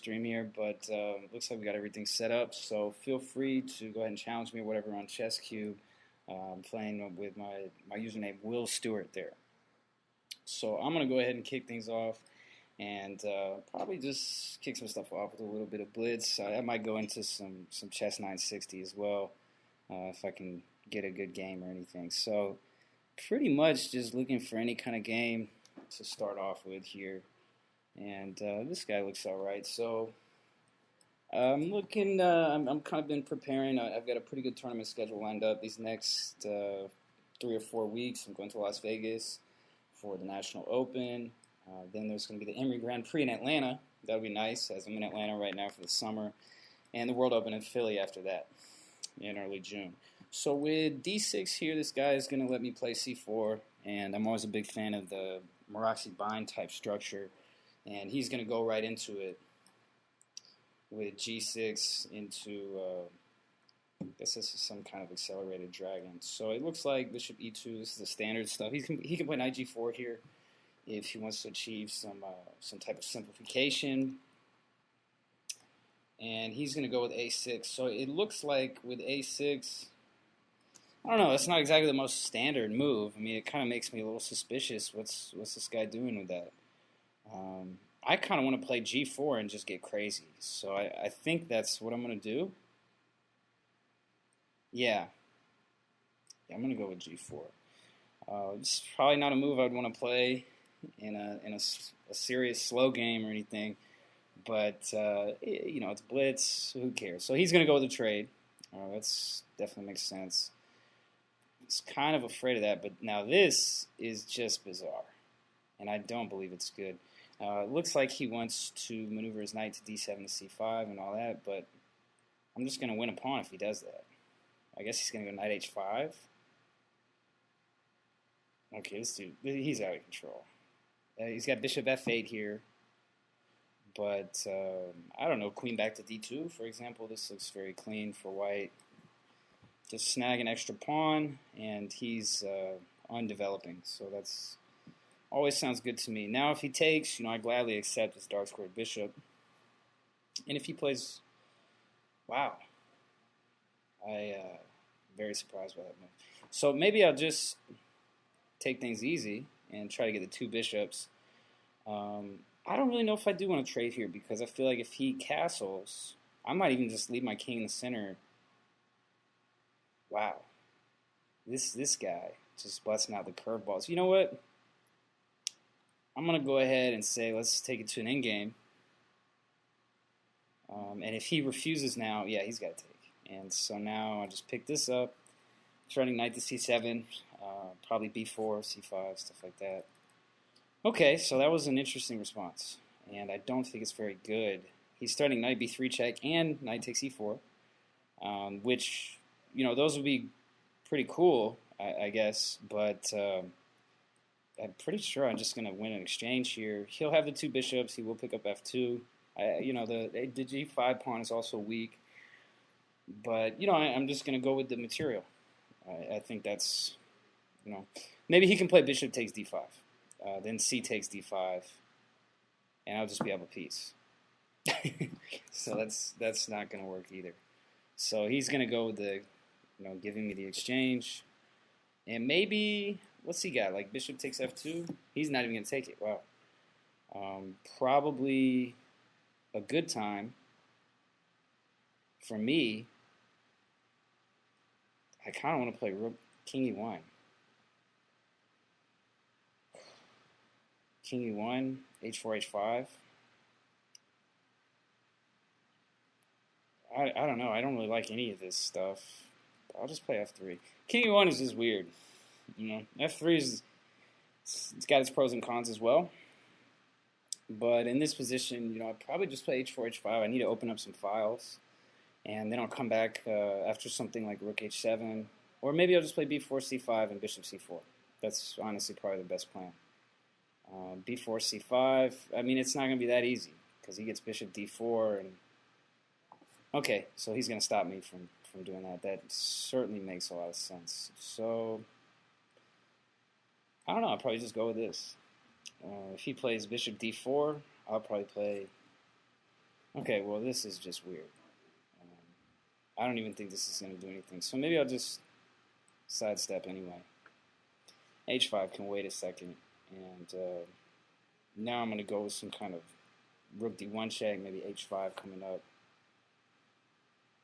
stream here, but looks like we got everything set up. So feel free to go ahead and challenge me or whatever on ChessCube. I'm playing with my username Will Stewart there. So I'm gonna go ahead and kick things off, and probably just kick some stuff off with a little bit of blitz. I might go into some chess 960 as well, if I can get a good game or anything. So pretty much just looking for any kind of game to start off with here. And this guy looks all right. So I'm looking. I'm kind of been preparing. I've got a pretty good tournament schedule lined up these next 3 or 4 weeks. I'm going to Las Vegas for the National Open. Then there's going to be the Emory Grand Prix in Atlanta. That'll be nice, as I'm in Atlanta right now for the summer, and the World Open in Philly after that in early June. So with D6 here, this guy is going to let me play C4, and I'm always a big fan of the Maroczy bind type structure. And he's going to go right into it with G6 into, I guess this is some kind of accelerated dragon. So it looks like Bishop E2, this is the standard stuff. He can play Knight G4 here if he wants to achieve some type of simplification. And he's going to go with A6. So it looks like with A6, I don't know, that's not exactly the most standard move. I mean, it kind of makes me a little suspicious. What's this guy doing with that? I kind of want to play G4 and just get crazy. So I think that's what I'm going to do. Yeah, I'm going to go with G4. It's probably not a move I'd want to play in a serious slow game or anything. But, it's blitz. Who cares? So he's going to go with the trade. That's definitely makes sense. He's kind of afraid of that. But now this is just bizarre. And I don't believe it's good. It looks like he wants to maneuver his knight to d7 to c5 and all that, but I'm just going to win a pawn if he does that. I guess he's going to go knight h5. Okay, this dude, he's out of control. He's got bishop f8 here, but I don't know, queen back to d2, for example. This looks very clean for white. Just snag an extra pawn, and he's undeveloping, so that's always sounds good to me. Now, if he takes, I gladly accept his dark squared bishop. And if he plays, wow, very surprised by that move. So maybe I'll just take things easy and try to get the 2 bishops. I don't really know if I do want to trade here because I feel like if he castles, I might even just leave my king in the center. Wow, this guy just busting out the curveballs. You know what? I'm going to go ahead and say let's take it to an endgame. And if he refuses now, yeah, he's got to take. And so now I just pick this up, threatening knight to c7, probably b4, c5, stuff like that. Okay, so that was an interesting response. And I don't think it's very good. He's threatening knight b3 check and knight takes e4, which, those would be pretty cool, I guess. But I'm pretty sure I'm just going to win an exchange here. He'll have the 2 bishops. He will pick up f2. The g5 pawn is also weak. But, I'm just going to go with the material. I think that's, maybe he can play bishop takes d5. Then c takes d5. And I'll just be able to piece. So that's not going to work either. So he's going to go with the, giving me the exchange. And maybe, what's he got? Like bishop takes f2? He's not even going to take it. Wow. Probably a good time for me. I kind of want to play rook king e1. King e1, h4, h5. I don't know. I don't really like any of this stuff. I'll just play f3. King e1 is just weird. F3 is, it's got its pros and cons as well. But in this position, I'd probably just play h4, h5. I need to open up some files. And then I'll come back after something like rook h7. Or maybe I'll just play b4, c5, and bishop c4. That's honestly probably the best plan. b4, c5. I mean, it's not going to be that easy because he gets bishop d4. And okay, so he's going to stop me from doing that. That certainly makes a lot of sense. So I don't know. I'll probably just go with this. If he plays bishop d4, I'll probably play Okay, well, this is just weird. I don't even think this is going to do anything. So maybe I'll just sidestep anyway. H5 can wait a second. And now I'm going to go with some kind of rook d1 check, maybe h5 coming up.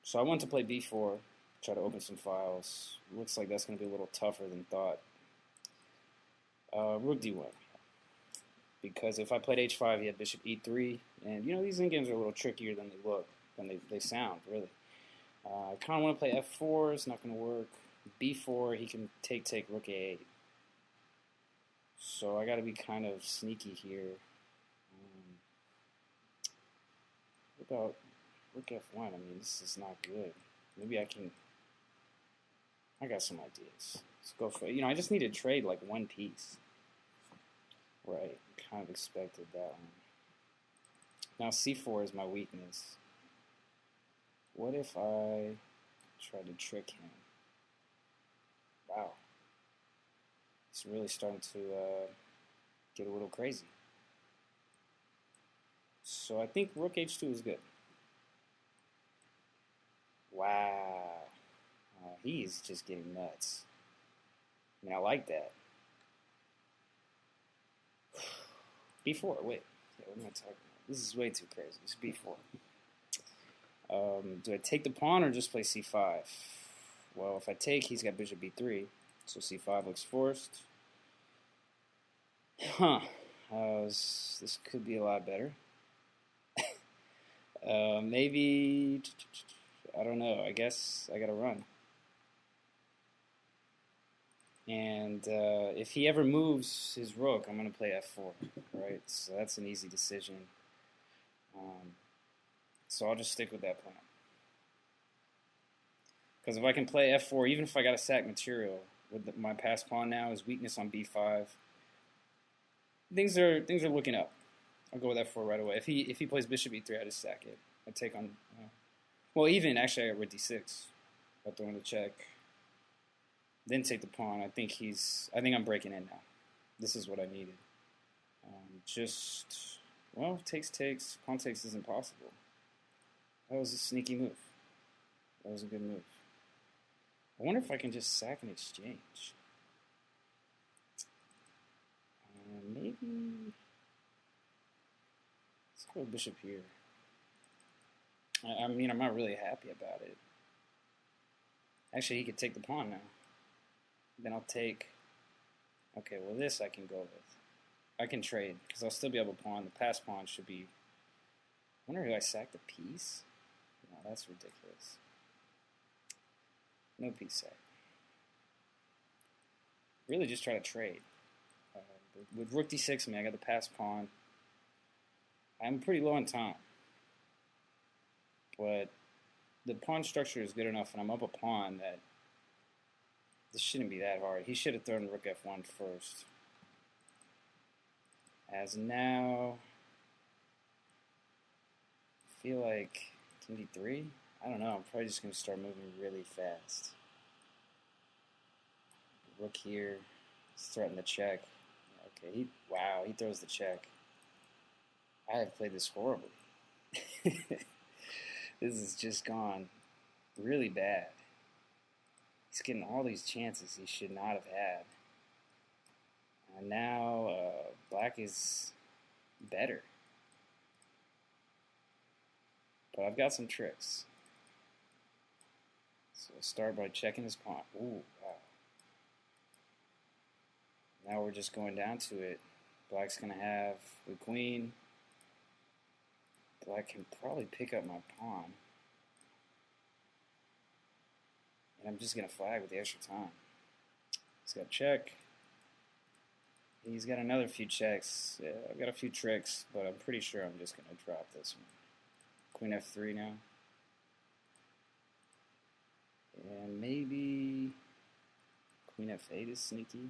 So I want to play b4, try to open some files. Looks like that's going to be a little tougher than thought. Rook d1. Because if I played h5, he had bishop e3. And, you know, these endgames are a little trickier than they look, than they sound, really. I kind of want to play f4. It's not going to work. b4, he can take rook a8. So I got to be kind of sneaky here. What about rook f1? I mean, this is not good. Maybe I got some ideas. Let's go for it. You know, I just need to trade like one piece. Right, kind of expected that one. Now c4 is my weakness. What if I try to trick him? Wow. It's really starting to get a little crazy. So I think rook h2 is good. Wow. He's just getting nuts. I mean, I like that. b4, wait. Yeah, what am I talking about? This is way too crazy. It's b4. Do I take the pawn or just play c5? Well, if I take, he's got bishop b3. So c5 looks forced. Huh. This could be a lot better. Maybe, I don't know. I guess I gotta run. And if he ever moves his rook, I'm gonna play f4, right? So that's an easy decision. So I'll just stick with that plan. Because if I can play f4, even if I got a sack material, with my pass pawn now, his weakness on b5, things are looking up. I'll go with f4 right away. If he plays bishop e3, I just sack it. I take on. Well, even actually, I got rook d6. I throw in the check. Then take the pawn. I think I'm breaking in now. This is what I needed. Well, takes. Pawn takes isn't possible. That was a sneaky move. That was a good move. I wonder if I can just sack an exchange. Maybe. Let's go bishop here. I mean, I'm not really happy about it. Actually, he could take the pawn now. Then I'll take. Okay, well, this I can go with. I can trade, because I'll still be able to pawn. The pass pawn should be. I wonder if I sack the piece? No, that's ridiculous. No piece sack. Really just try to trade. With rook d6, I mean, I got the pass pawn. I'm pretty low on time. But the pawn structure is good enough, and I'm up a pawn that this shouldn't be that hard. He should have thrown rook f1 first. As now, I feel like king d3? I don't know. I'm probably just going to start moving really fast. Rook here. Let's threaten the check. Okay, wow, he throws the check. I have played this horribly. This has just gone really bad. He's getting all these chances he should not have had. And now black is better. But I've got some tricks. So I'll start by checking his pawn. Ooh, wow. Now we're just going down to it. Black's going to have the queen. Black can probably pick up my pawn. And I'm just going to flag with the extra time. He's got check. He's got another few checks. Yeah, I've got a few tricks, but I'm pretty sure I'm just going to drop this one. Queen f3 now. And maybe queen f8 is sneaky.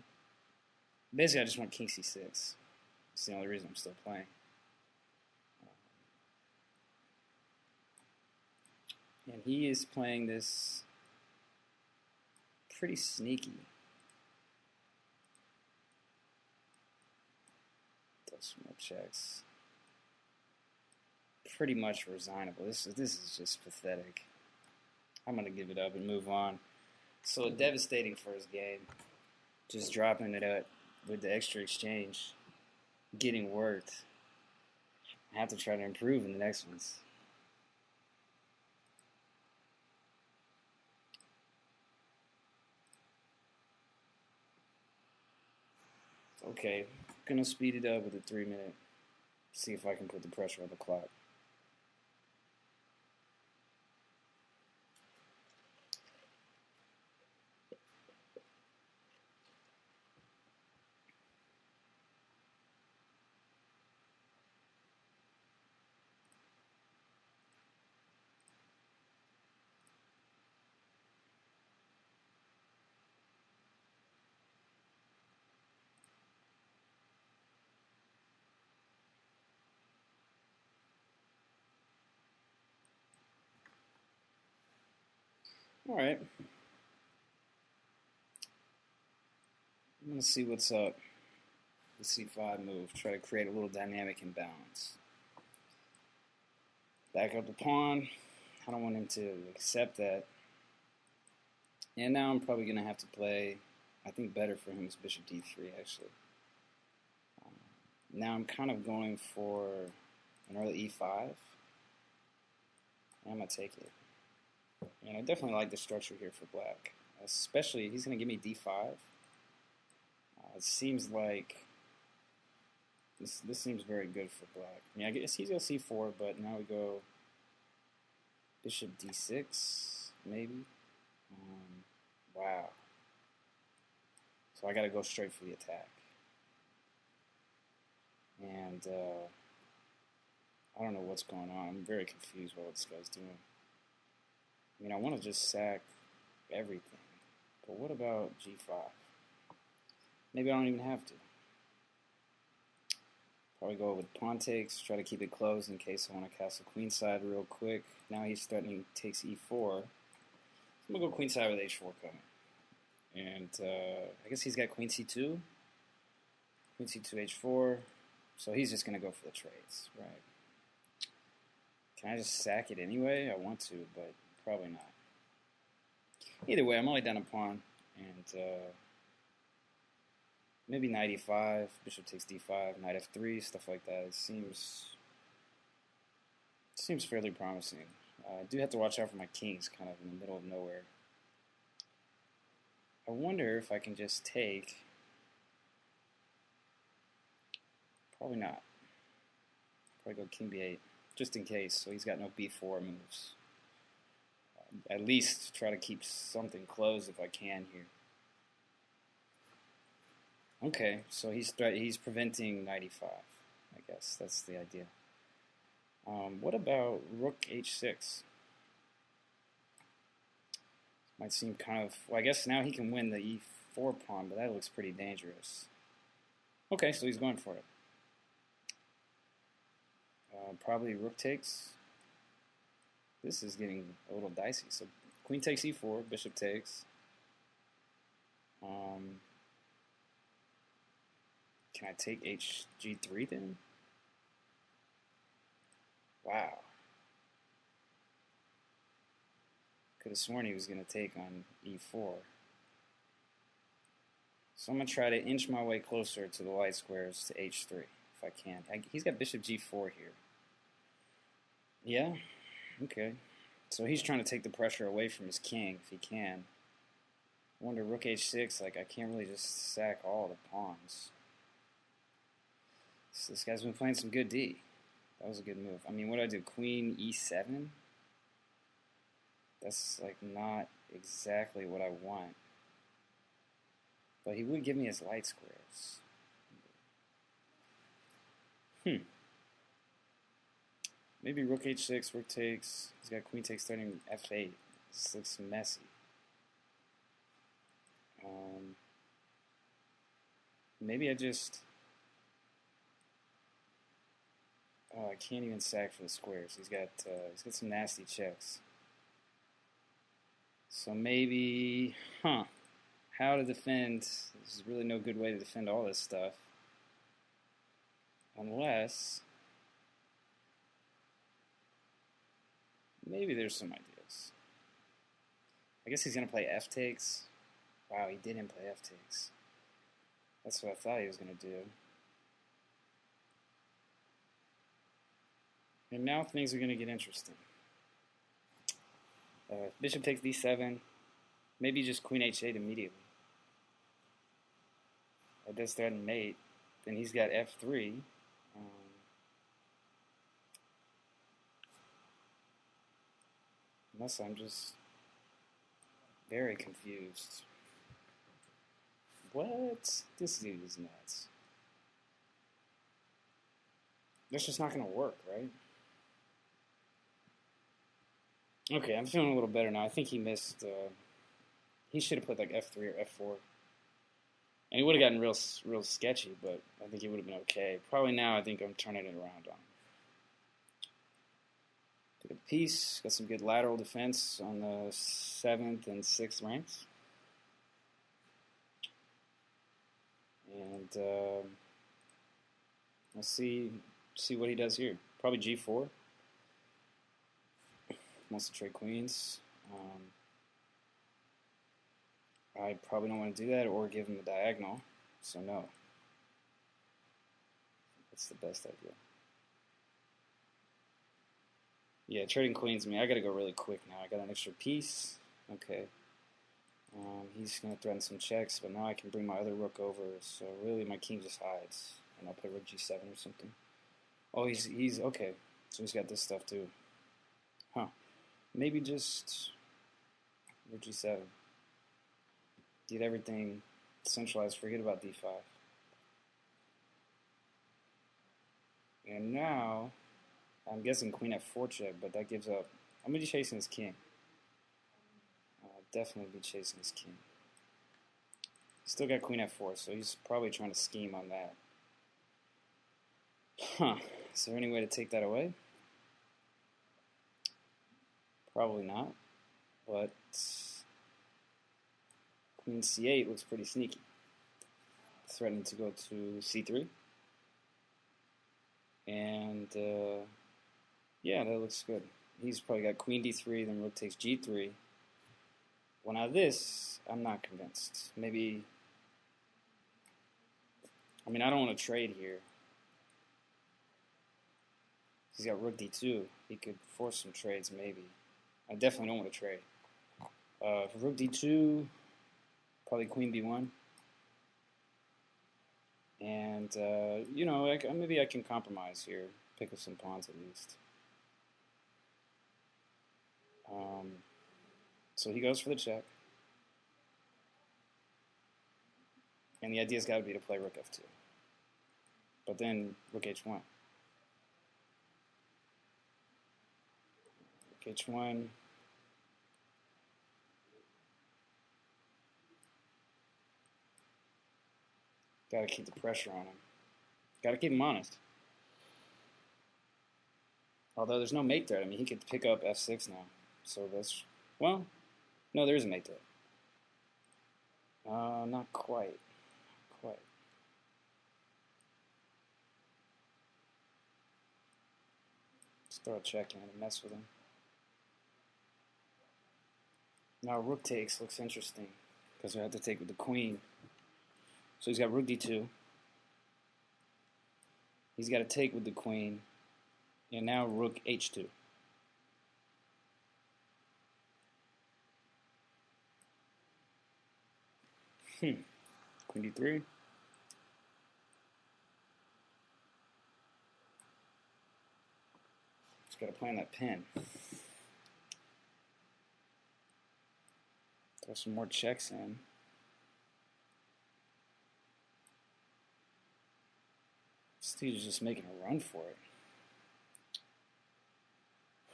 Basically, I just want king c6. That's the only reason I'm still playing. And he is playing this pretty sneaky. Throw some more checks. pretty much resignable. This is just pathetic. I'm gonna give it up and move on. So devastating first game. Just dropping it out with the extra exchange. Getting worked. I have to try to improve in the next ones. Okay, gonna speed it up with a 3-minute. See if I can put the pressure on the clock. All right. I'm going to see what's up. The C5 move. Try to create a little dynamic imbalance. Back up the pawn. I don't want him to accept that. And now I'm probably going to have to play, I think better for him is bishop d3, actually. Now I'm kind of going for an early e5. I'm going to take it. And I definitely like the structure here for black. Especially, he's going to give me d5. It seems like this seems very good for black. I mean, I guess he's going to c4, but now we go bishop d6, maybe. Wow. So I got to go straight for the attack. And I don't know what's going on. I'm very confused by what this guy's doing. I mean, I want to just sack everything. But what about g5? Maybe I don't even have to. Probably go with pawn takes, try to keep it closed in case I want to castle queenside real quick. Now he's threatening takes e4. So I'm going to go queenside with h4 coming. And I guess he's got queen c2. Queen c2, h4. So he's just going to go for the trades, right? Can I just sack it anyway? I want to, but probably not. Either way, I'm only down a pawn. And maybe knight e5, bishop takes d5, knight f3, stuff like that. It seems fairly promising. I do have to watch out for my kings kind of in the middle of nowhere. I wonder if I can just take... Probably not. Probably go king b8, just in case, so he's got no b4 moves. At least try to keep something closed if I can here. Okay, so he's preventing knight e5, I guess. That's the idea. What about rook h6? Might seem kind of... Well, I guess now he can win the e4 pawn, but that looks pretty dangerous. Okay, so he's going for it. Probably rook takes. This is getting a little dicey. So queen takes e4, bishop takes. Can I take hg3 then? Wow. Could have sworn he was going to take on e4. So I'm going to try to inch my way closer to the light squares to h3 if I can. He's got bishop g4 here. Yeah? Okay. So he's trying to take the pressure away from his king if he can. I wonder, rook h6, like I can't really just sack all the pawns. So this guy's been playing some good D. That was a good move. I mean, what do I do? Queen e7? That's like not exactly what I want. But he would give me his light squares. Maybe rook h6, rook takes. He's got queen takes threatening f8. This looks messy. Maybe I just... Oh, I can't even sack for the squares. He's got some nasty checks. So maybe, how to defend? There's really no good way to defend all this stuff, unless Maybe there's some ideas. I guess he's going to play F takes. Wow, he didn't play F takes. That's what I thought he was going to do. And now things are going to get interesting. Bishop takes d7. Maybe just queen h8 immediately. That does threaten mate. Then he's got f3. Unless I'm just very confused. What? This dude is nuts. That's just not going to work, right? Okay, I'm feeling a little better now. I think he missed. He should have put like f3 or f4. And he would have gotten real sketchy, but I think he would have been okay. Probably now I think I'm turning it around on him. Took a piece. Got some good lateral defense on the 7th and 6th ranks. And let's see what he does here. Probably g4. Wants to trade queens. I probably don't want to do that or give him a diagonal, so no. That's the best idea. Yeah, trading queens. I mean, I got to go really quick now. I got an extra piece. Okay. He's going to threaten some checks, but now I can bring my other rook over. So really, my king just hides, and I'll play rook g7 or something. Oh, he's okay. So he's got this stuff too. Huh. Maybe just rook g7. Get everything centralized. Forget about d5. And now, I'm guessing queen f4 check, but that gives up. I'm going to be chasing his king. I'll definitely be chasing his king. Still got queen f4, so he's probably trying to scheme on that. Huh. Is there any way to take that away? Probably not. But queen c8 looks pretty sneaky. Threatening to go to c3. And yeah, that looks good. He's probably got queen d3, then rook takes g3. Well, now this, I'm not convinced. Maybe, I mean, I don't want to trade here. He's got rook d2. He could force some trades, maybe. I definitely don't want to trade. For rook d2, probably queen b1. And, you know, maybe I can compromise here. Pick up some pawns at least. So he goes for the check. And the idea's got to be to play rook f2. But then rook h1. Rook h1. Got to keep the pressure on him. Got to keep him honest. Although there's no mate threat. I mean, he could pick up f6 now. So that's, well, no, there is a mate threat. Not quite. Quite. Just throw a check in and mess with him. Now rook takes looks interesting because we have to take with the queen. So he's got rook d2. He's got to take with the queen. And now rook h2. Queen d3. Just got to plan that pin. Throw some more checks in. This dude is just making a run for it.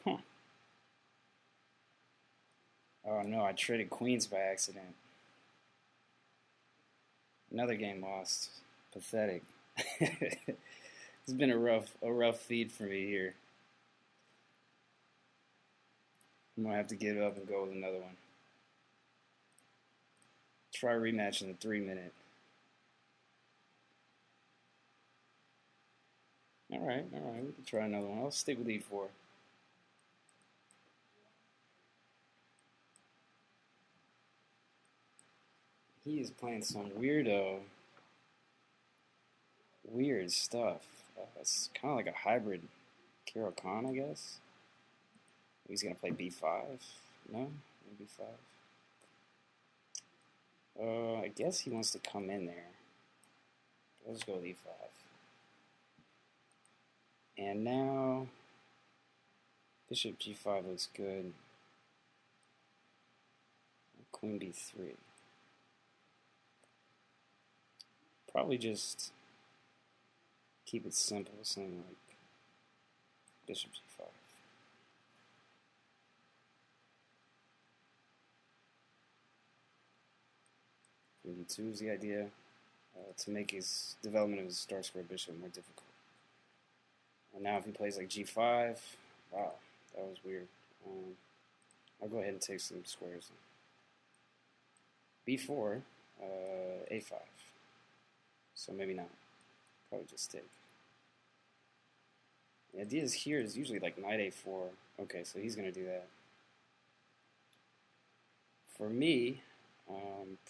Huh. Oh no, I traded queens by accident. Another game lost. Pathetic. It's been a rough feed for me here. I'm gonna have to give up and go with another one. Try a rematch in the 3-minute. Alright, we can try another one. I'll stick with e4. he is playing some weird stuff. It's kind of like a hybrid Kiro Khan, I guess. He's gonna play b5. No, b5. I guess he wants to come in there. Let's go with e5. And now bishop g5 looks good. Queen b3. Probably just keep it simple, something like bishop g5. Queen d2 is the idea, to make his development of his star square bishop more difficult. And now if he plays like g5, wow, that was weird. I'll go ahead and take some squares. b4, a5. So maybe not. Probably just take. The idea is here is usually like knight a4. Okay, so he's going to do that. For me,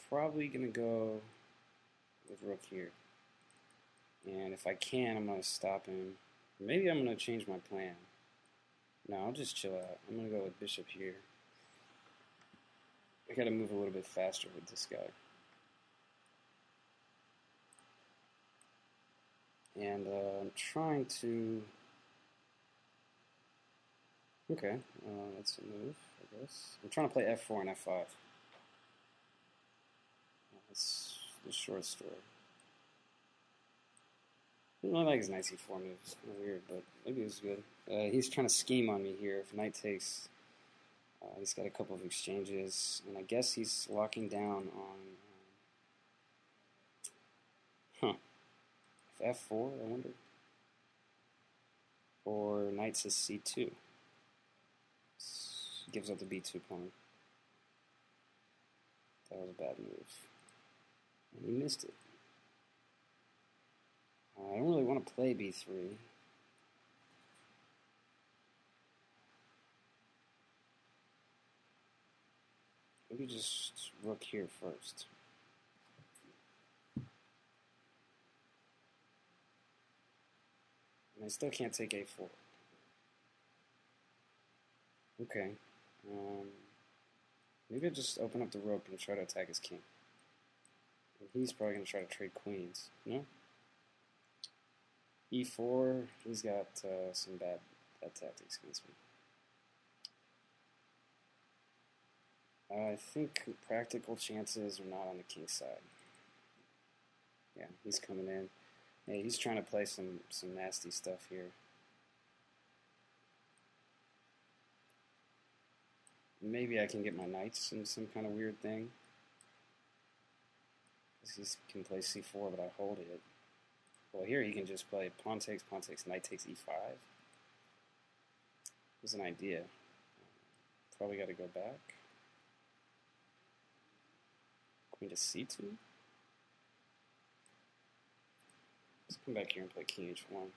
probably going to go with rook here. And if I can, I'm going to stop him. Maybe I'm going to change my plan. No, I'll just chill out. I'm going to go with bishop here. I got to move a little bit faster with this guy. And I'm trying to... Okay, that's a move, I guess. I'm trying to play f4 and f5. That's the short story. I don't like his knight c4 move. It's kind of weird, but maybe it was good. He's trying to scheme on me here. If knight takes, he's got a couple of exchanges, and I guess he's locking down on... If f4, I wonder? Or knight to c2. Gives up the b2 pawn. That was a bad move. And he missed it. I don't really want to play b3. Maybe just rook here first. And I still can't take a4. Okay. Maybe I'll just open up the rook and try to attack his king. And he's probably going to try to trade queens. No? e4, he's got some bad tactics against me. I think practical chances are not on the king's side. Yeah, he's coming in. Yeah, he's trying to play some nasty stuff here. Maybe I can get my knights in some kind of weird thing. He can play c4, but I hold it. Well, here he can just play pawn takes, knight takes e5. There's an idea. Probably got to go back. Queen to c2. Let's come back here and play king h1.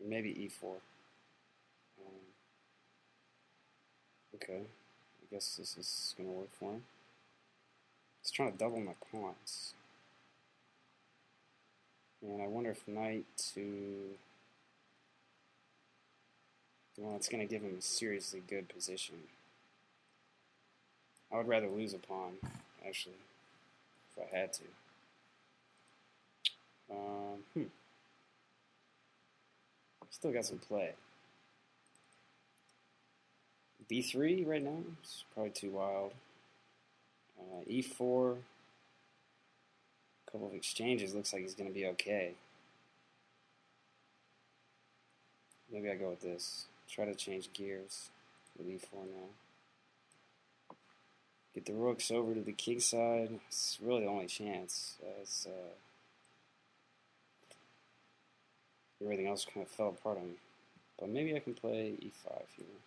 Maybe e4. Okay, I guess this is going to work for him. He's trying to double my pawns. And I wonder if knight to... Well, it's going to give him a seriously good position. I would rather lose a pawn, actually, if I had to. Still got some play. b3 right now, it's probably too wild. e4, a couple of exchanges, looks like he's going to be okay. Maybe I go with this. Try to change gears with e4 now. Get the rooks over to the king side. It's really the only chance. Everything else kind of fell apart on me. But maybe I can play e5 here.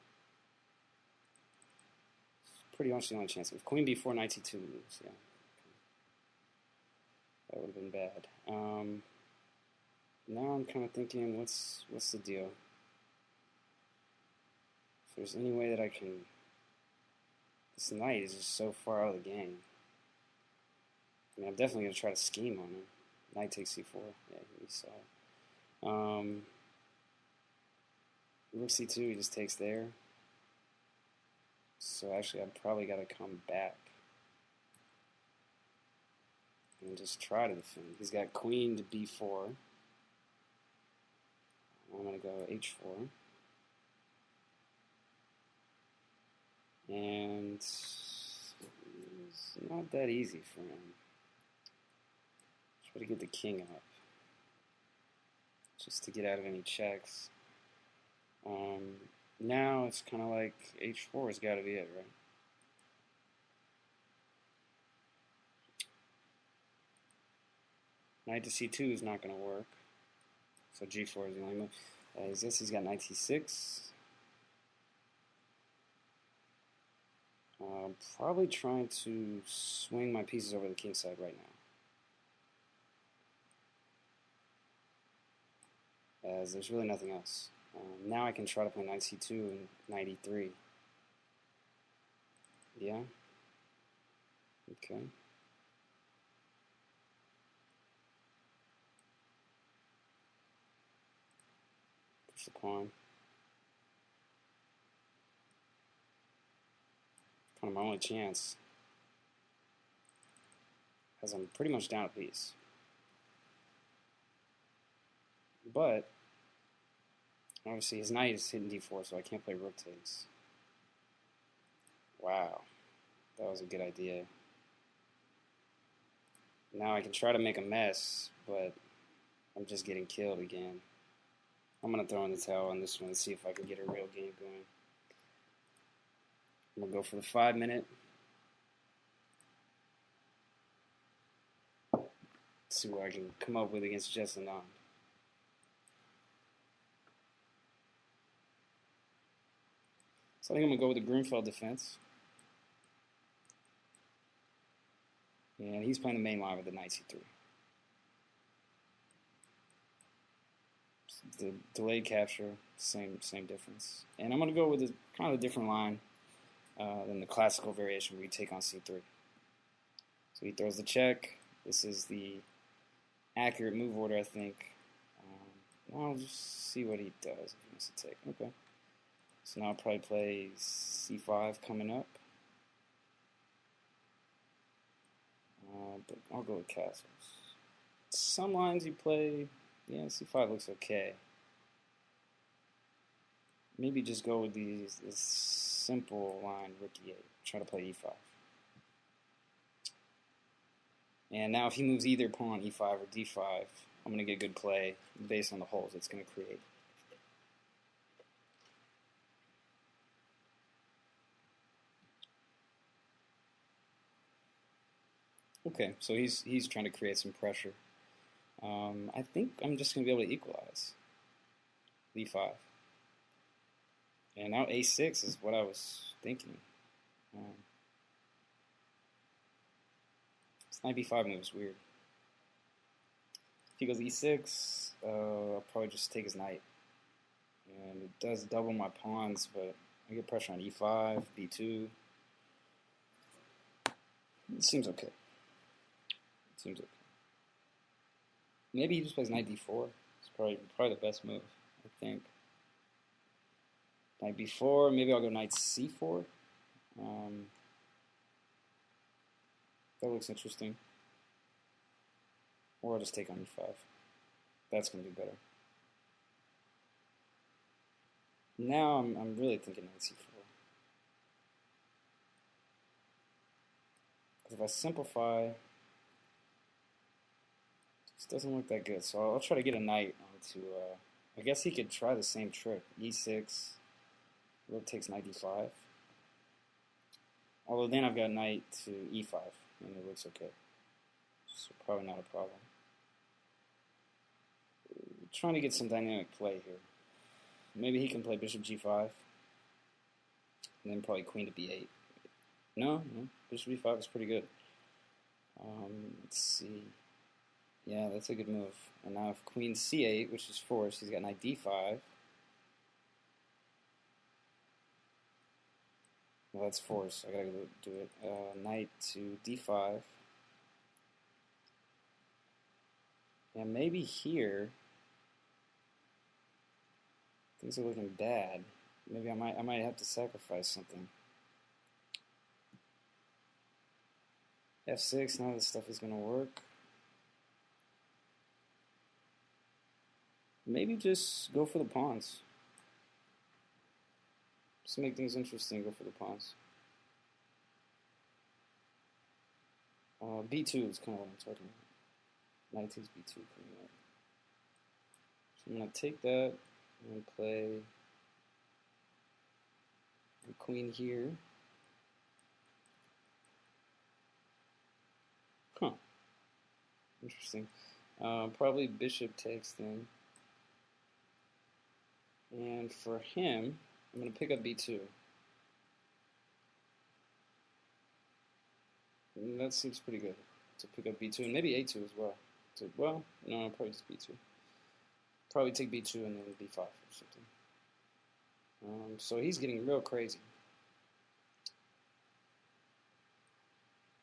Pretty much the only chance. If queen b4, knight c2 moves, yeah. That would have been bad. Now I'm kind of thinking, what's the deal? If there's any way that I can This knight is just so far out of the game. I mean, I'm definitely going to try to scheme on him. Knight takes c4. Yeah, he saw it. Rook c2, he just takes there. So actually, I've probably got to come back and just try to defend. He's got queen to b4. I'm going to go h4. And it's not that easy for him. Try to get the king up, just to get out of any checks. Now it's kind of like h4 has got to be it, right? Knight to c2 is not going to work, so g4 is the only move. I guess he's got knight c6. Probably trying to swing my pieces over the king side right now, as there's really nothing else. Now I can try to play knight c2 and knight e3. Yeah? Okay. Push the pawn. Kind of my only chance, as I'm pretty much down a piece. But obviously his knight is hitting d4, so I can't play rook takes. Wow, that was a good idea. Now I can try to make a mess, but I'm just getting killed again. I'm going to throw in the towel on this one and see if I can get a real game going. I'm going to go for the 5-minute. See what I can come up with against Jess Anand. So I think I'm going to go with the Grunfeld defense. And he's playing the main line with the knight c3. The delayed capture, same difference. And I'm going to go with a kind of a different line than the classical variation where you take on c3. So he throws the check. This is the accurate move order, I think. I'll just see what he does if he wants to take. Okay. So now I'll probably play c5 coming up. But I'll go with castles. Some lines you play, yeah, c5 looks okay. Maybe just go with this simple line, rook e8. Try to play e5. And now if he moves either pawn, e5 or d5, I'm going to get good play based on the holes it's going to create. Okay, so he's trying to create some pressure. I think I'm just going to be able to equalize. d5. And now a6 is what I was thinking. This knight b5 move is weird. If he goes e6, I'll probably just take his knight. And it does double my pawns, but I get pressure on e5, b2. It seems okay. Seems okay. Maybe he just plays knight d4. It's probably the best move, I think. Knight b4. Maybe I'll go knight c4. That looks interesting. Or I'll just take on e5. That's going to be better. Now I'm really thinking knight c4. Because if I simplify, this doesn't look that good. So I'll try to get a knight onto, I guess he could try the same trick. e6, rook takes knight d5. Although then I've got knight to e5, and it looks okay. So probably not a problem. Trying to get some dynamic play here. Maybe he can play bishop g5, and then probably queen to b8. No, bishop b5 is pretty good. Let's see. Yeah, that's a good move. And now if queen c8, which is forced, he's got knight d5. Well, that's force. I gotta go do it. Knight to d5. And maybe here things are looking bad. Maybe I might have to sacrifice something. F6. None of this stuff is gonna work. Maybe just go for the pawns. Just to make things interesting, go for the pawns. B2 is kind of what I'm talking about. Knight takes B2 coming up. So I'm going to take that and play the queen here. Huh. Interesting. Probably bishop takes then. And for him, I'm going to pick up B2. And that seems pretty good to pick up B2 and maybe A2 as well. Well, no, probably just B2. Probably take B2 and then B5 or something. So he's getting real crazy.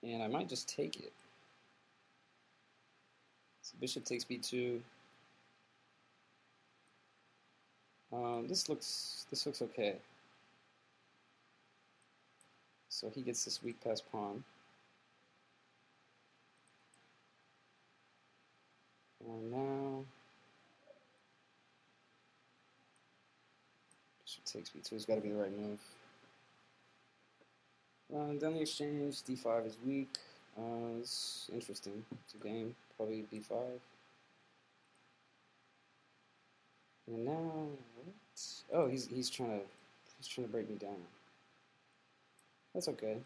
And I might just take it. So bishop takes B2. This looks okay. So he gets this weak pass pawn. And now bishop takes B2 has got to be the right move. Then the exchange, D5 is weak. It's interesting. It's a game. Probably B5. And now what? Oh, he's trying to break me down. That's okay.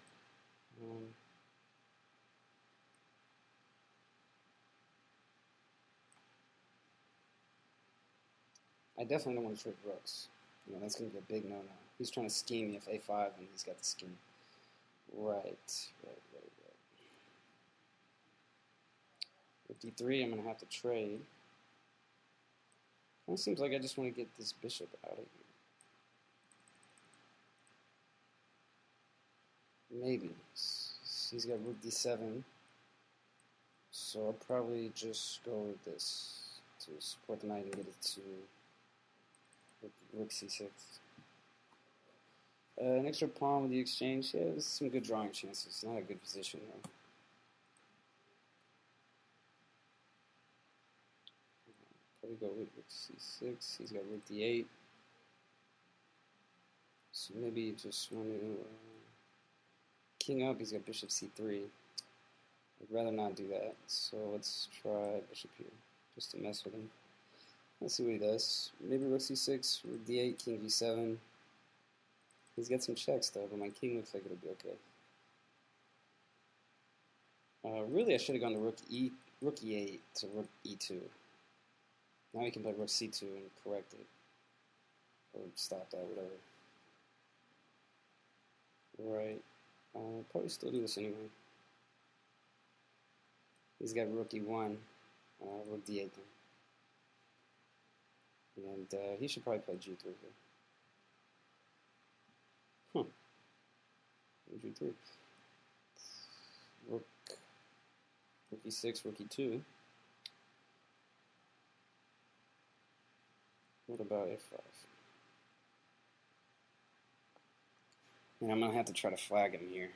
I definitely don't want to trade rooks. You know, that's going to be a big no-no. He's trying to scheme me if A5, and he's got the scheme. Right. With D3, I'm going to have to trade. It seems like I just want to get this bishop out of here. Maybe. He's got rook D7. So I'll probably just go with this to support the knight and get it to rook C6. An extra pawn with the exchange. Yeah, there's some good drawing chances. Not a good position though. Probably go with rook C6. He's got rook D8. So maybe just want to king up. He's got bishop C3. I'd rather not do that. So let's try bishop here, just to mess with him. Let's see what he does. Maybe rook C6, rook D8, king G7. He's got some checks though, but my king looks like it'll be okay. Really, I should have gone to rook E8 to rook E2. Now we can play rook C2 and correct it, or stop that, whatever. Right. Probably still do this anyway. He's got rook E1, rook D8 then. And he should probably play G3 here. G3. Rook E6, rook E2. What about F5? And I'm going to have to try to flag him here.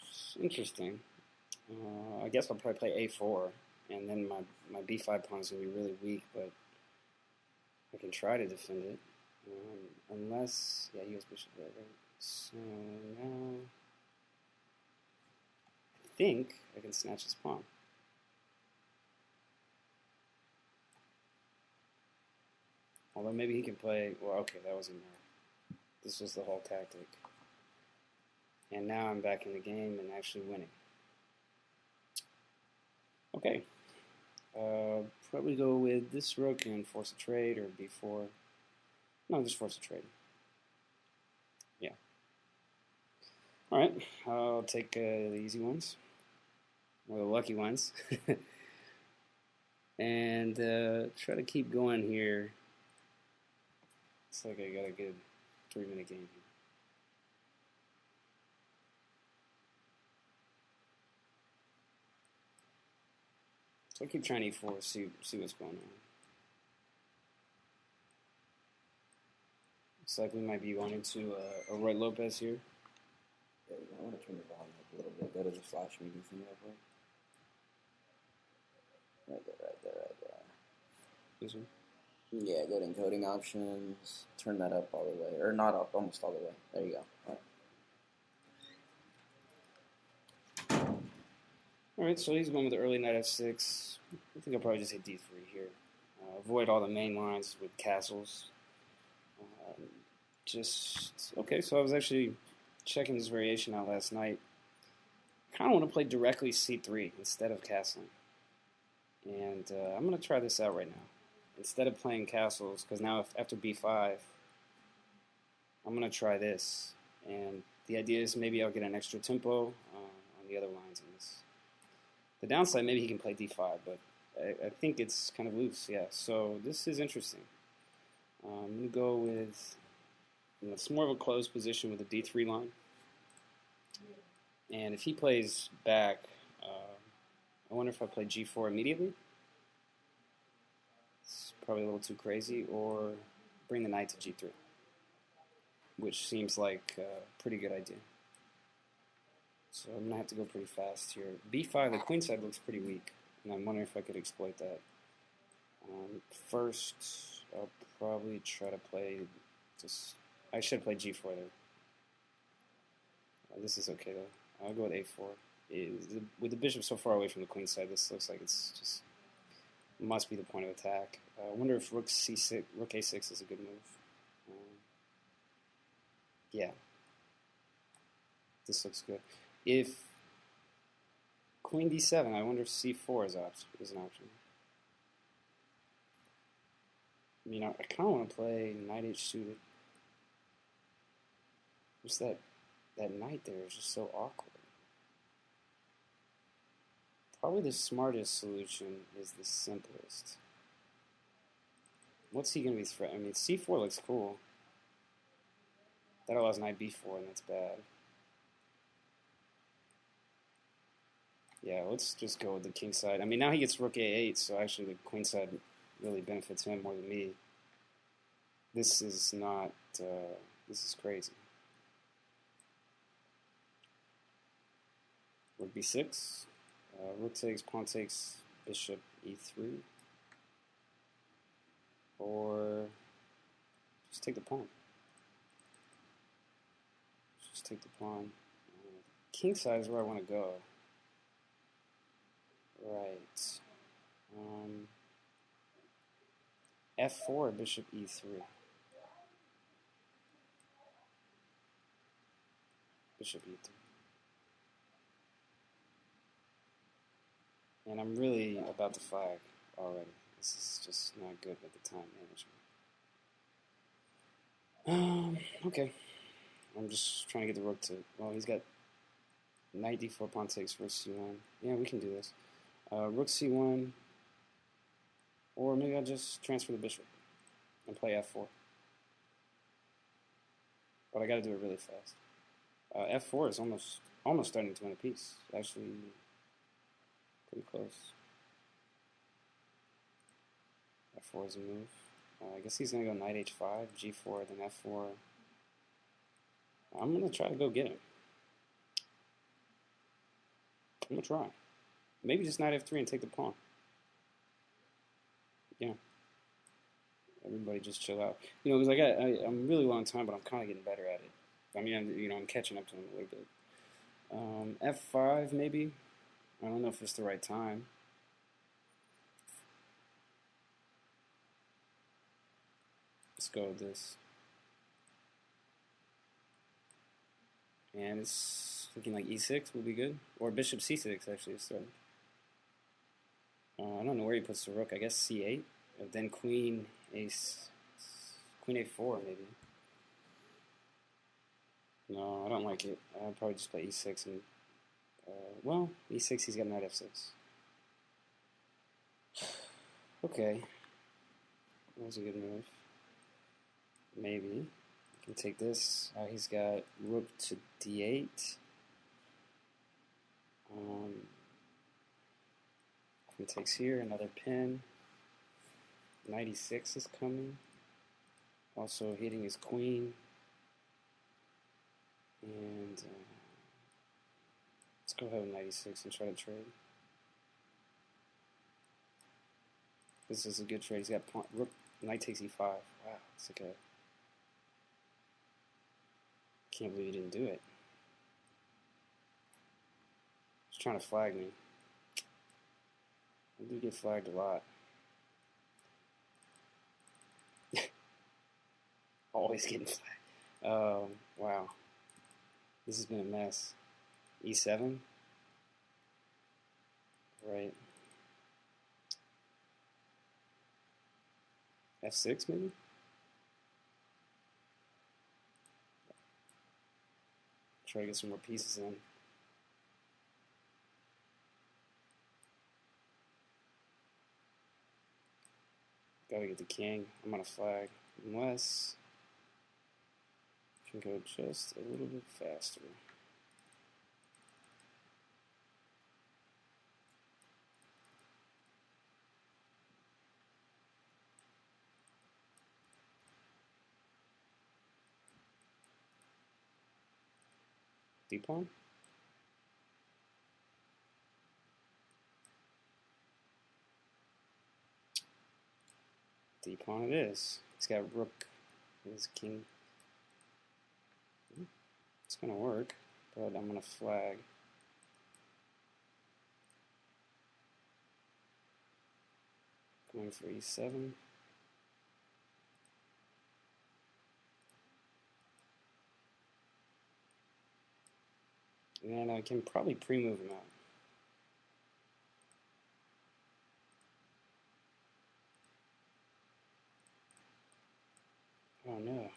It's interesting. I guess I'll probably play A4, and then my B5 pawn is going to be really weak, but I can try to defend it. Unless, yeah, he goes bishop there, right? So now I think I can snatch his pawn. Although maybe he can play, well, okay, that wasn't there. This was the whole tactic. And now I'm back in the game and actually winning. Okay. Probably go with this rook and force a trade, or B4. No, just force a trade. Yeah. Alright, I'll take the easy ones. Or the lucky ones. and try to keep going here. Looks like I got a good 3-minute game here. So I keep trying e4, see what's going on. Looks like we might be going into a Roy Lopez here. Yeah, I want to turn the volume up a little bit. That is a flash media thing real quick. Right there. This one? Yeah, go to encoding options. Turn that up all the way. Or not up, almost all the way. There you go. Alright, so he's going with the early knight f6. I think I'll probably just hit d3 here. Avoid all the main lines with castles. Okay, so I was actually checking this variation out last night. I kind of want to play directly c3 instead of castling. And I'm going to try this out right now. Instead of playing castles, because now after b5, I'm going to try this. And the idea is maybe I'll get an extra tempo on the other lines in this. The downside, maybe he can play d5, but I think it's kind of loose, yeah. So this is interesting. I'm going to go with, it's more of a closed position with a d3 line. And if he plays back, I wonder if I play g4 immediately. It's probably a little too crazy, or bring the knight to g3, which seems like a pretty good idea. So I'm going to have to go pretty fast here. b5, the queen side looks pretty weak, and I'm wondering if I could exploit that. First, I'll probably try to play I should play g4 there. This is okay though. I'll go with a4. With the bishop so far away from the queen side, this looks like it's just must be the point of attack. I wonder if rook c6, rook a6 is a good move. Yeah, this looks good. If queen d7, I wonder if c4 is an option. I mean, I kind of want to play knight h suited. Just that knight there is just so awkward. Probably the smartest solution is the simplest. What's he going to be threatening? I mean, c4 looks cool. That allows knight b4, and that's bad. Yeah, let's just go with the king side. I mean, now he gets rook a8, so actually the queen side really benefits him more than me. This is not, this is crazy. Rook b6, rook takes, pawn takes, bishop e3, or just take the pawn. Just take the pawn. King side is where I want to go. Right. f4, bishop e3. Bishop e3. And I'm really about to flag already. This is just not good with the time management. Okay. I'm just trying to get the rook to... Well, he's got knight d4, pawn takes, rook c1. Yeah, we can do this. Rook c1. Or maybe I'll just transfer the bishop and play f4. But I got to do it really fast. f4 is almost starting to win a piece. Actually... pretty close. f4 is a move. I guess he's going to go knight h5, g4, then f4. I'm going to try to go get him. I'm going to try. Maybe just knight f3 and take the pawn. Yeah. Everybody just chill out. You know, because I'm really low on time, but I'm kind of getting better at it. I mean, I'm catching up to him a little bit. f5 maybe. I don't know if it's the right time. Let's go with this. And it's looking like e6 will be good. Or bishop c6 actually is starting. I don't know where he puts the rook. I guess c8. Then queen a4 maybe. No, I don't like it. I'll probably just play e6 and well, e6, he's got knight f6. Okay. That was a good move. Maybe. I can take this. He's got rook to d8. Queen takes here, another pin. Knight e6 is coming. Also hitting his queen. And let's go ahead with knight e6 and try to trade. This is a good trade. He's got rook, knight takes e5. Wow, it's okay. Can't believe he didn't do it. He's trying to flag me. I do get flagged a lot. Always getting flagged. Wow. This has been a mess. E7? Right. F6 maybe? Try to get some more pieces in. Gotta get the king. I'm on a flag. Unless I can go just a little bit faster. D-pawn? D-pawn it is. He's got rook. His king. It's gonna work, but I'm gonna flag. Going for e7. And I can probably pre-move him out. Oh no.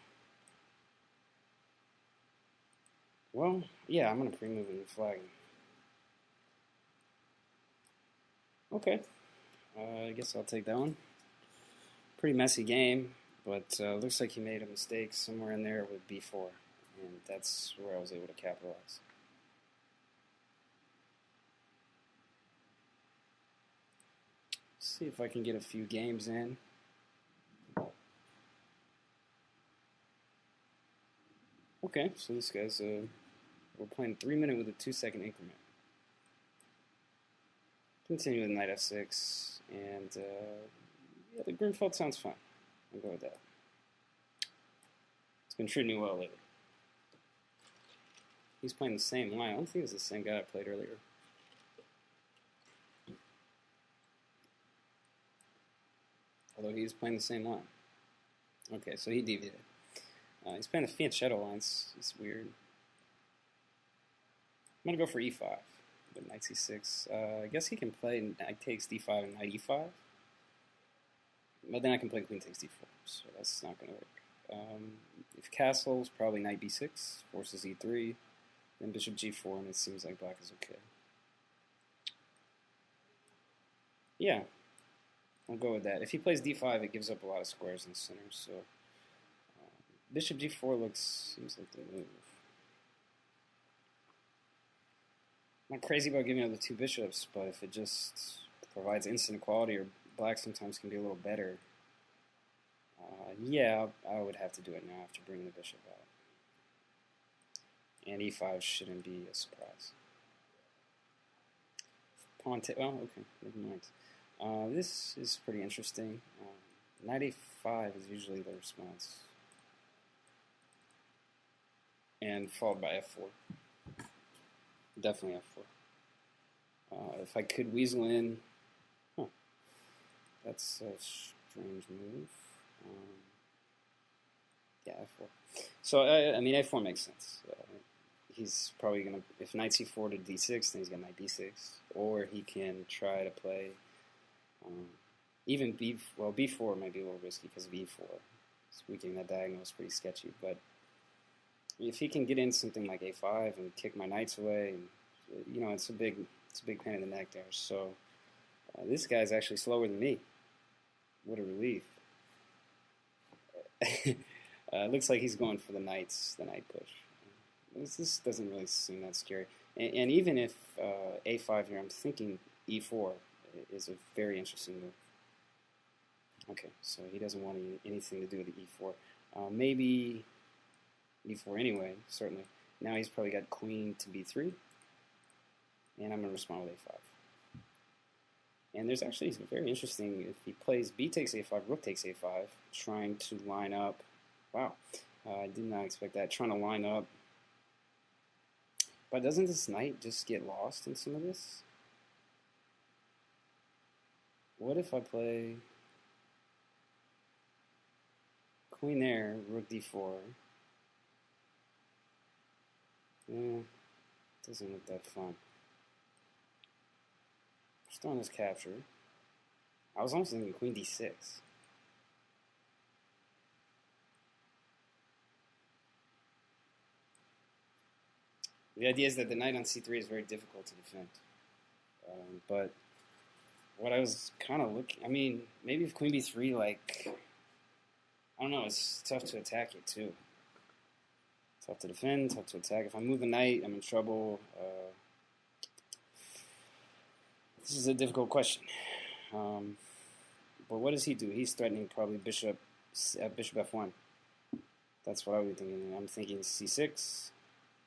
Well, yeah, I'm gonna pre-move and flag him. Okay. I guess I'll take that one. Pretty messy game, but looks like he made a mistake somewhere in there with b4, and that's where I was able to capitalize. See if I can get a few games in. Okay, so this guy's we're playing 3 minute with a 2-second increment. Continue with knight f6, and yeah, the Grunfeld sounds fun. I'll go with that. It's been treating me well lately. He's playing the same line. I don't think it's the same guy I played earlier. Although he's playing the same line. Okay, so he deviated. He's playing the Fianchetto lines. It's weird. I'm going to go for e5. But knight c6. I guess he can play knight takes d5 and knight e5. But then I can play queen takes d4. So that's not going to work. If castles, probably knight b6. Forces e3. Then bishop g4, and it seems like black is okay. Yeah. I'll go with that. If he plays d5, it gives up a lot of squares in the center. So bishop g4 seems like the move. I'm not crazy about giving up the two bishops, but if it just provides instant equality, or black sometimes can be a little better, yeah, I would have to do it now after bringing the bishop out. And e5 shouldn't be a surprise. Pawn well, okay, never mind. This is pretty interesting. Knight a5 is usually the response. And followed by f4. Definitely f4. If I could weasel in, that's a strange move. Yeah, f4. So I mean, a4 makes sense. He's probably gonna, if knight c4 to d6, then he's got knight b6, or he can try to play even b4 might be a little risky because of e4. Weakening that diagonal is pretty sketchy, but if he can get in something like a5 and kick my knights away, and, it's a big pain in the neck there. So this guy's actually slower than me. What a relief. Looks like he's going for the night push. This doesn't really seem that scary. And even if a5 here, I'm thinking e4 is a very interesting move. Okay, so he doesn't want anything to do with the e4. Maybe e4 anyway, certainly. Now he's probably got queen to b3, and I'm going to respond with a5. And there's actually some very interesting, if he plays b takes a5, rook takes a5, trying to line up, wow, I did not expect that, trying to line up, but doesn't this knight just get lost in some of this? What if I play queen there, rook d4? Doesn't look that fun. Just on this capture. I was almost thinking queen d6. The idea is that the knight on c3 is very difficult to defend. But what I was kind of looking, I mean, maybe if queen b3, like, I don't know, it's tough to attack it too. Tough to defend, tough to attack. If I move the knight, I'm in trouble. This is a difficult question. But what does he do? He's threatening probably bishop f1. That's what I would be thinking. I'm thinking c6,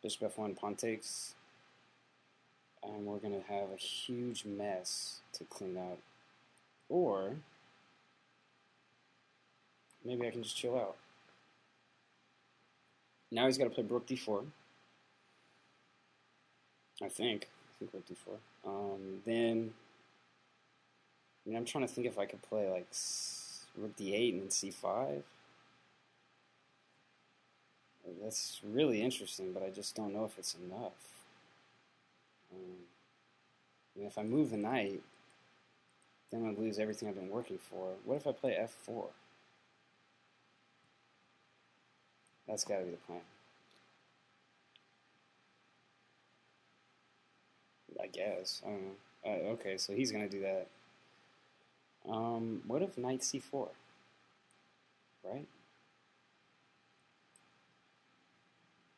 bishop f1, pawn takes. And we're going to have a huge mess to clean up. Or maybe I can just chill out. Now he's got to play rook d4. I think rook d4. Then, I mean, I'm trying to think if I could play like rook d8 and then c5. That's really interesting, but I just don't know if it's enough. And if I move the knight, then I'm going to lose everything I've been working for. What if I play f4? That's got to be the plan. I guess. I don't know. Okay, so he's going to do that. What if knight c4? Right?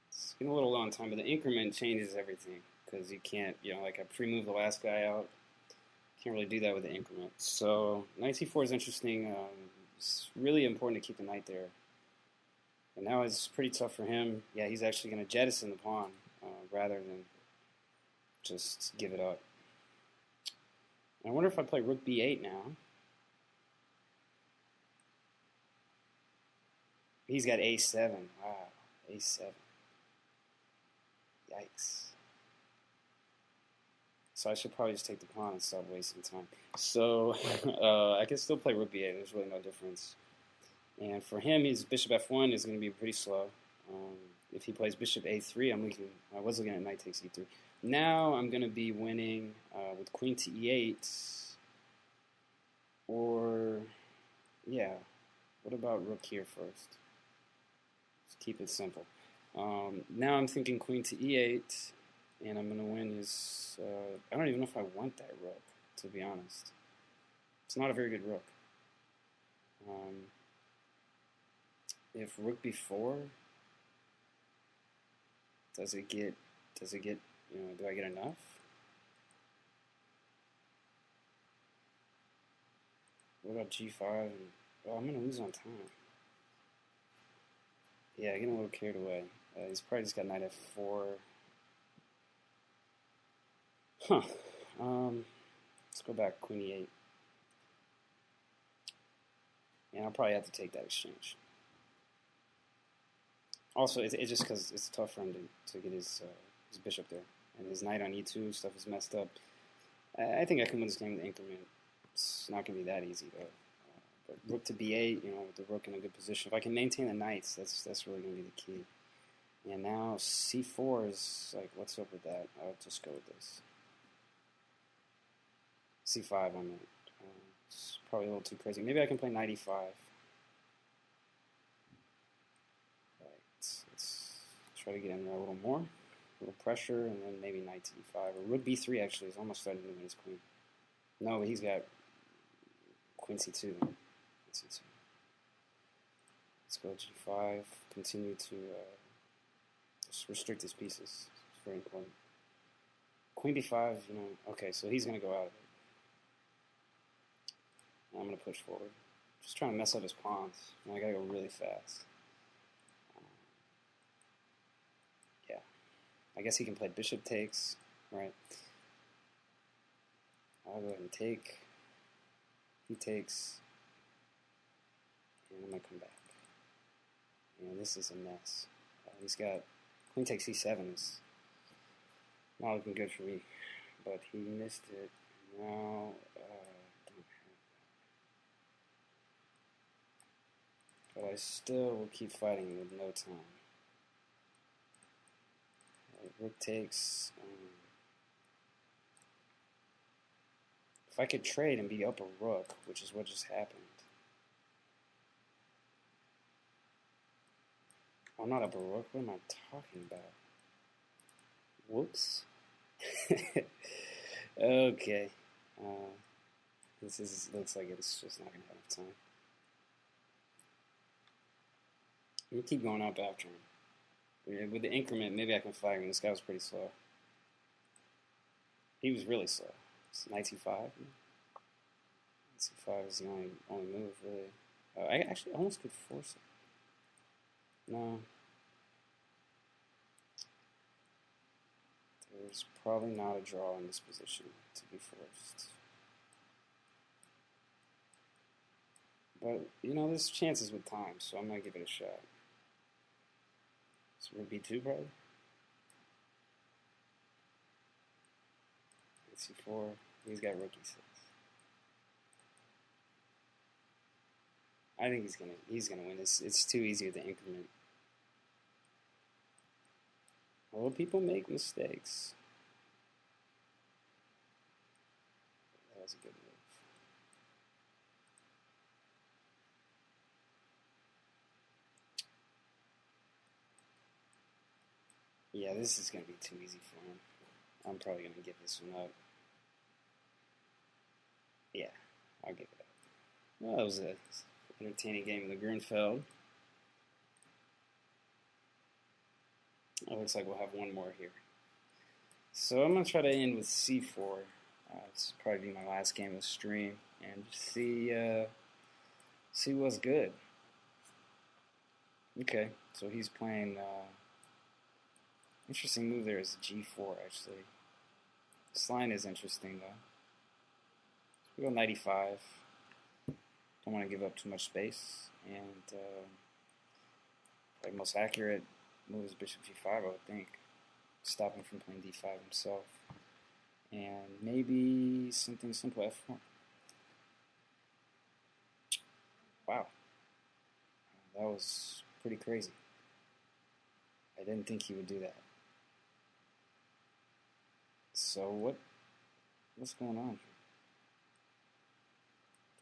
It's getting a little low on time, but the increment changes everything. Because you can't, like I pre-moved the last guy out. Can't really do that with the increment. So knight c4 is interesting. It's really important to keep the knight there. And now it's pretty tough for him. Yeah, he's actually going to jettison the pawn rather than just give it up. And I wonder if I play rook b8 now. He's got a7. Wow, a7. Yikes. So I should probably just take the pawn and stop wasting time. So I can still play rook b8. There's really no difference. And for him, his bishop f1 is going to be pretty slow. If he plays bishop a3, I was looking at knight takes e3. Now I'm going to be winning with queen to e8. Or, yeah, what about rook here first? Let's keep it simple. Now I'm thinking queen to e8, and I'm going to win his... I don't even know if I want that rook, to be honest. It's not a very good rook. If rook b4, does it get, do I get enough? What about g5? Oh, I'm going to lose on time. Yeah, getting a little carried away. He's probably just got knight f4. Huh. Let's go back, queen e8. And I'll probably have to take that exchange. Also, it's just because it's tough for him to get his bishop there. And his knight on e2, stuff is messed up. I think I can win this game with the increment. It's not going to be that easy, though. But rook to b8, with the rook in a good position. If I can maintain the knights, that's really going to be the key. And now c4 is like, what's up with that? I'll just go with this. c5, I mean. It's probably a little too crazy. Maybe I can play knight e5. Let's try to get in there a little more. A little pressure, and then maybe knight to e5. Or rook b3 actually is almost starting to win his queen. No, he's got queen c2. 2-2. Let's go G5. Continue to just restrict his pieces. It's very important. Queen B5, okay, so he's going to go out of it. And I'm going to push forward. Just trying to mess up his pawns. And I got to go really fast. Yeah. I guess he can play bishop takes, right? I'll go ahead and take. He takes. And I'm going to come back. And this is a mess. He's got queen takes c7 is not looking good for me. But he missed it. Now, don't have that. But I still will keep fighting with no time. Rook takes. If I could trade and be up a rook, which is what just happened. I'm not up a rook. What am I talking about? Whoops. Okay. Looks like it's just not going to have enough time. I'm going to keep going up after him. With the increment, maybe I can flag him. This guy was pretty slow. He was really slow. It's knight c5. Knight c5 is the only move, really. I actually almost could force it. No. There's probably not a draw in this position to be forced. But, there's chances with time, so I'm going to give it a shot. So rook b2 probably. c4. He's got rook e6. I think he's gonna win this. It's too easy with the increment. Although people make mistakes. That was a good move. Yeah, this is gonna be too easy for him. I'm probably gonna give this one up. Yeah, I'll give it up. Well, that was an entertaining game of the Grunfeld. It looks like we'll have one more here. So I'm going to try to end with c4. This will probably be my last game of the stream. And see what's good. Okay, so he's playing... interesting move there is g4, actually. This line is interesting, though. We go knight e5. Don't want to give up too much space. And the most accurate move is bishop g5, I would think. Stop him from playing d5 himself. And maybe something simple, f4. Wow. That was pretty crazy. I didn't think he would do that. So what's going on here?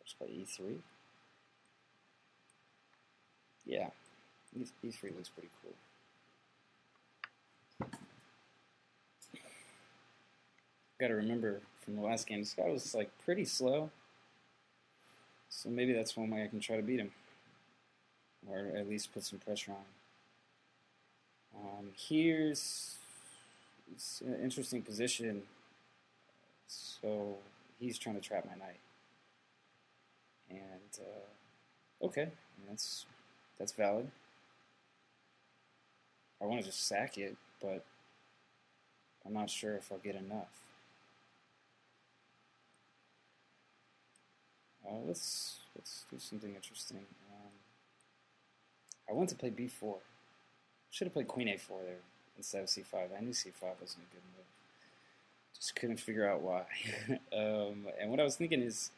Just play e3. Yeah, e3 looks pretty cool. Got to remember from the last game, this guy was like pretty slow. So maybe that's one way I can try to beat him, or at least put some pressure on him. Here's an interesting position. So he's trying to trap my knight. And, okay, that's valid. I want to just sack it, but I'm not sure if I'll get enough. Let's do something interesting. I want to play b4. Should have played queen a4 there instead of c5. I knew c5 wasn't a good move. Just couldn't figure out why. And what I was thinking is,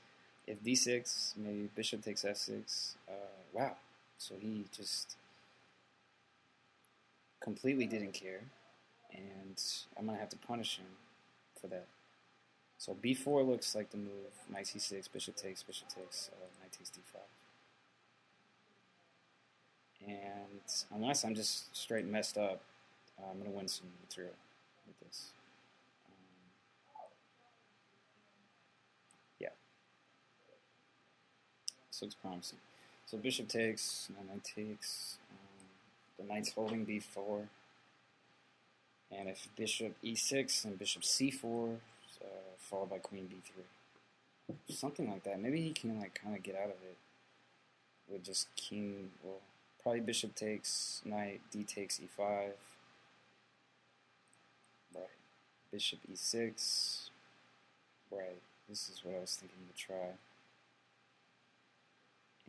if d6, maybe bishop takes f6. Wow. So he just completely didn't care. And I'm going to have to punish him for that. So b4 looks like the move. Knight c6, bishop takes, knight takes d5. And unless I'm just straight messed up, I'm going to win some material with this. Yeah. This looks promising. So bishop takes, knight takes. The knight's holding b4. And if bishop e6 and bishop c4, followed by queen b3. Something like that. Maybe he can like kind of get out of it with just king. Well, probably bishop takes, knight, d takes e5. Right. Bishop e6. Right. This is what I was thinking to try.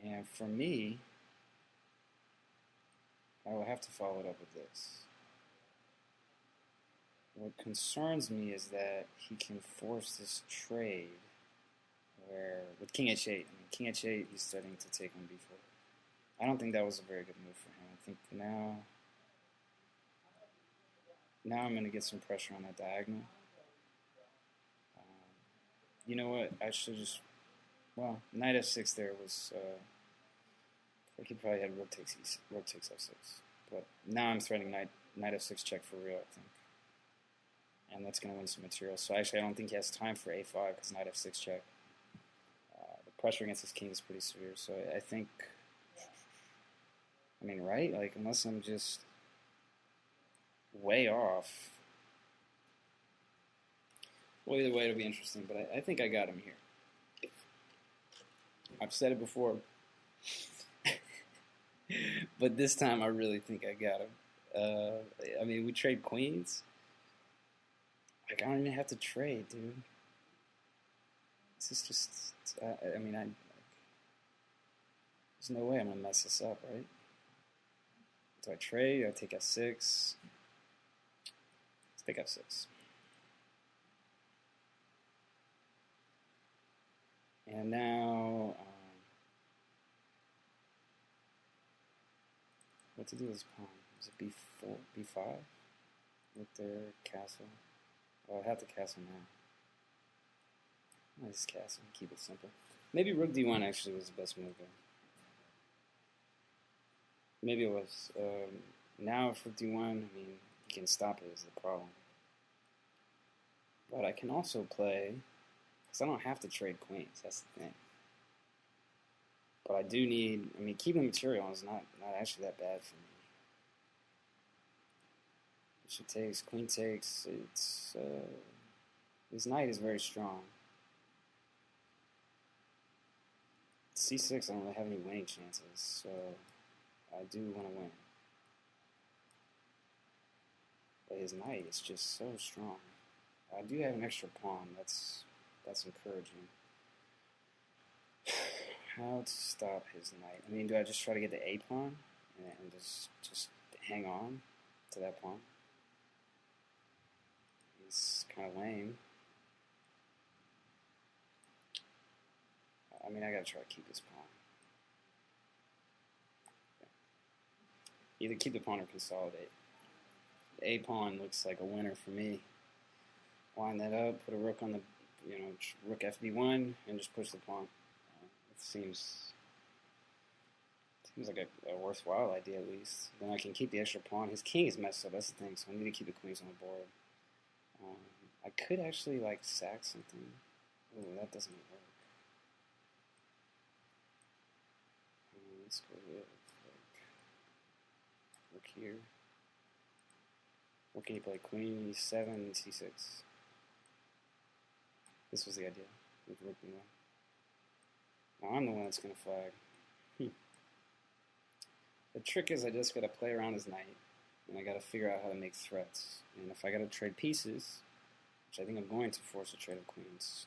And for me, I will have to follow it up with this. What concerns me is that he can force this trade where, with king h8, I mean, king h8, he's starting to take on b4. I don't think that was a very good move for him. I think now I'm going to get some pressure on that diagonal. You know what? I should just, well, knight f6 there was, he probably had rook takes f6. But now I'm threatening knight f6 check for real, I think. And that's going to win some material. So actually, I don't think he has time for a5 because knight f6 check. The pressure against his king is pretty severe. So I think, I mean, right? Like, unless I'm just way off. Well, either way, it'll be interesting. But I think I got him here. I've said it before. But this time, I really think I got him. I mean, we trade queens. Like, I don't even have to trade, dude. This is just, I mean, there's no way I'm going to mess this up, right? Do I trade? Do I take f6? Let's take f6. And now, what to do with this pawn? Is it b4, b5? With their castle? Well, I have to castle now. Nice castle. Keep it simple. Maybe rook d1 actually was the best move there. Maybe it was. Now if rook d1, I mean, you can stop it is the problem. But I can also play, because I don't have to trade queens. That's the thing. But I do need, I mean, keeping material is not actually that bad for me. Bishop takes, queen takes. It's his knight is very strong. c6, I don't really have any winning chances, so I do want to win. But his knight is just so strong. I do have an extra pawn. That's encouraging. How to stop his knight? I mean, do I just try to get the a pawn and just hang on to that pawn? It's kind of lame. I mean, I gotta try to keep this pawn. Either keep the pawn or consolidate. The a pawn looks like a winner for me. Line that up, put a rook on the, rook fb1, and just push the pawn. It seems like a worthwhile idea at least. Then I can keep the extra pawn. His king is messed up. That's the thing. So I need to keep the queens on the board. I could actually like sack something. Oh, that doesn't work. Let's go with rook here. What can you play? Queen e7, c6. This was the idea with rook b1. Now I'm the one that's going to flag. The trick is I just got to play around his knight, and I got to figure out how to make threats. And if I got to trade pieces, which I think I'm going to force a trade of queens.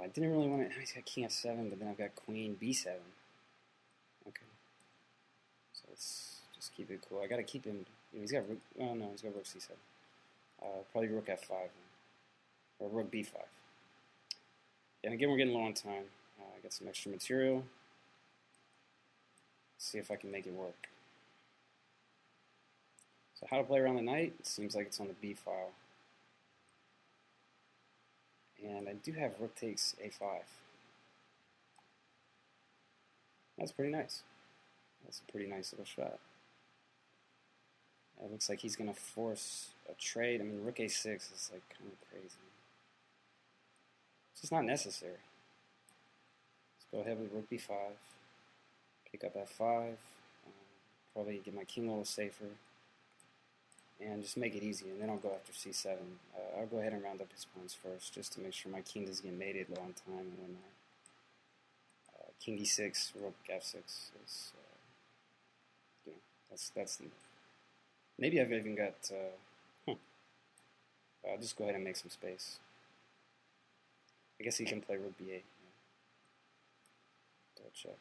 I didn't really want to. He's got king f7, but then I've got queen b7. Okay. So let's just keep it cool. I got to keep him. He's got rook. Oh no, he's got rook c7. Probably rook f5 or rook b5. And again, we're getting low on time. I got some extra material. See if I can make it work. So how to play around the knight? It seems like it's on the b file. And I do have rook takes a5. That's pretty nice. That's a pretty nice little shot. It looks like he's going to force a trade. I mean, rook a6 is like kind of crazy. It's just not necessary. It's Go ahead with rook b5. Pick up f5. Probably get my king a little safer. And just make it easy. And then I'll go after c7. I'll go ahead and round up his pawns first, just to make sure my king doesn't get mated low on time and whatnot. King d6, rook f6 is, that's the move. Maybe I've even got, I'll just go ahead and make some space. I guess he can play rook b8. Double check.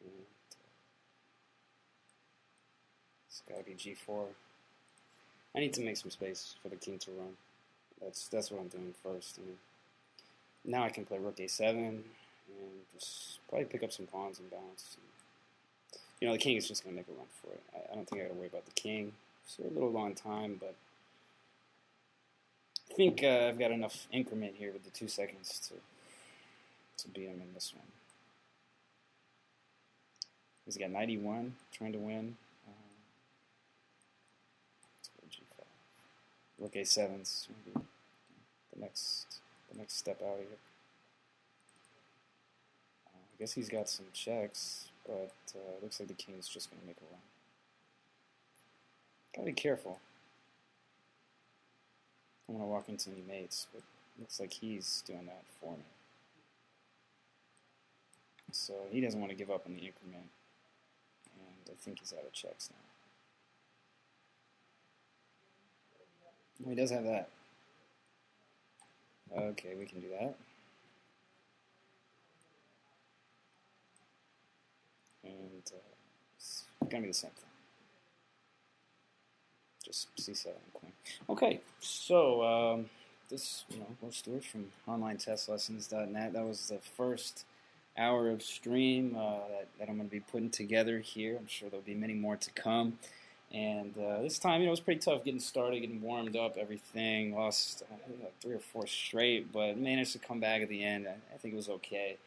And it's gotta be g4. I need to make some space for the king to run. That's what I'm doing first. Now I can play rook a7 and just probably pick up some pawns and bounce. The king is just going to make a run for it. I don't think I got to worry about the king. So a little long time, but I think I've got enough increment here with the 2 seconds to beat him in this one. He's got 91, trying to win. Let's go g5. Rook a7's maybe the next step out here. I guess he's got some checks, but it looks like the king is just going to make a run. Gotta be careful. I don't want to walk into any mates, but it looks like he's doing that for me. So he doesn't want to give up on the increment, and I think he's out of checks now. He does have that. Okay, we can do that. And it's gonna be the same thing. Just c7 queen. Okay, so this, Will Stewart from OnlineTestLessons.net. That was the first hour of stream that I'm going to be putting together here. I'm sure there'll be many more to come. And this time, it was pretty tough getting started, getting warmed up, everything. Lost like 3 or 4 straight, but managed to come back at the end. I think it was okay.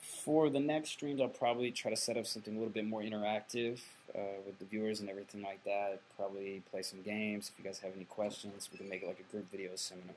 For the next streams, I'll probably try to set up something a little bit more interactive with the viewers and everything like that. Probably play some games. If you guys have any questions, we can make it like a group video seminar.